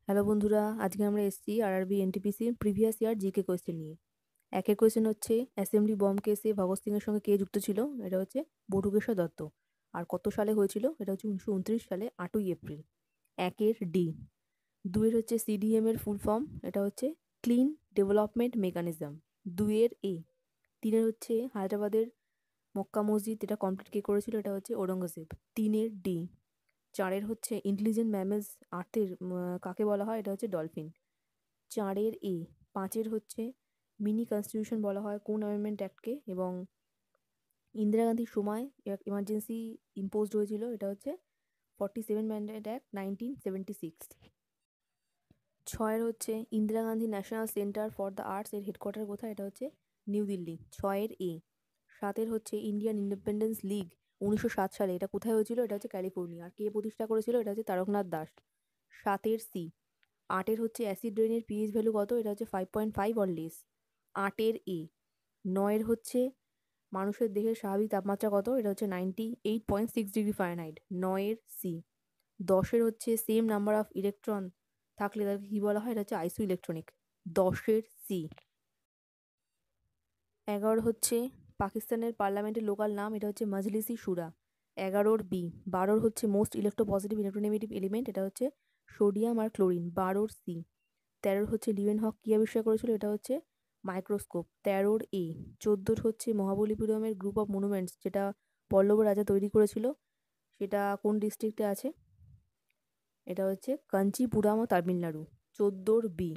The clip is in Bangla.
হ্যালো বন্ধুরা, আজকে আমরা এসেছি RRB NTPC previous year GK question নিয়ে। একের কোয়েশ্চেন হচ্ছে অ্যাসেম্বলি বম্ব কেসে ভগৎ সিং এর সঙ্গে কে যুক্ত ছিল? এটা হচ্ছে বটুকেশ্বর দত্ত। আর কত সালে হয়েছিল? এটা হচ্ছে 1929 সালে 8ই এপ্রিল। একের ডি। দুইয়ের হচ্ছে সিডিএম এর ফুল ফর্ম, এটা হচ্ছে ক্লিন ডেভেলপমেন্ট মেকানিজম। দুইয়ের এ। তিনের হচ্ছে হায়দ্রাবাদের মক্কা মসজিদ, এটা কমপ্লিট কে করেছিল? এটা হচ্ছে ঔরঙ্গজেব। তিনের ডি। চারের হচ্ছে ইন্টেলিজেন্ট ম্যামেলস আর্থের কাকে বলা হয়? এটা হচ্ছে ডলফিন। চারের এ। পাঁচের হচ্ছে মিনি কনস্টিটিউশন বলা হয় কোন অ্যামেন্ডমেন্ট অ্যাক্টকে, এবং ইন্দিরা গান্ধীর সময় ইমার্জেন্সি ইম্পোজড হয়েছিল? এটা হচ্ছে 47 ম্যান্ডেট অ্যাক্ট 1976। ছয়ের হচ্ছে Indira Gandhi national centre for the arts এর হেডকোয়ার্টার কোথায়? এটা হচ্ছে নিউ দিল্লি। ছয়ের এ। সাতের হচ্ছে ইন্ডিয়ান ইন্ডিপেন্ডেন্স লিগ 1907 সালে, এটা কোথায় হয়েছিল? এটা হচ্ছে ক্যালিফোর্নিয়া। আর কে প্রতিষ্ঠা করেছিল? এটা হচ্ছে তারকনাথ দাস। সাতের সি। আটের হচ্ছে অ্যাসিড রেইনের পিএইচ ভ্যালু কত? এটা হচ্ছে 5.5 অর লেস। আটের এ। নয়ের হচ্ছে মানুষের দেহের স্বাভাবিক তাপমাত্রা কত? এটা হচ্ছে 98.6 ডিগ্রি ফারেনহাইট। নয়ের সি। দশের হচ্ছে সেম নাম্বার অফ ইলেকট্রন থাকলে তাকে কী বলা হয়? এটা হচ্ছে আইসো ইলেকট্রনিক। দশের সি। 11 হচ্ছে পাকিস্তানের পার্লামেন্টের লোকাল নাম, এটা হচ্ছে মজলিসি শুরা। 11 বি। 12 হচ্ছে মোস্ট ইলেকট্রোপজিটিভ ইলেকট্রোনেগেটিভ এলিমেন্ট, এটা হচ্ছে সোডিয়াম আর ক্লোরিন। 12 সি। 13 হচ্ছে লিওয়েনহক কী আবিষ্কার করেছিল? এটা হচ্ছে মাইক্রোস্কোপ। 13 এ। 14 হচ্ছে মহাবলীপুরমের গ্রুপ অফ মনুমেন্টস, যেটা পল্লব রাজা তৈরি করেছিল, সেটা কোন ডিস্ট্রিক্টে আছে? এটা হচ্ছে কাঞ্চিপুরাম, তামিলনাড়ু। 14 বি।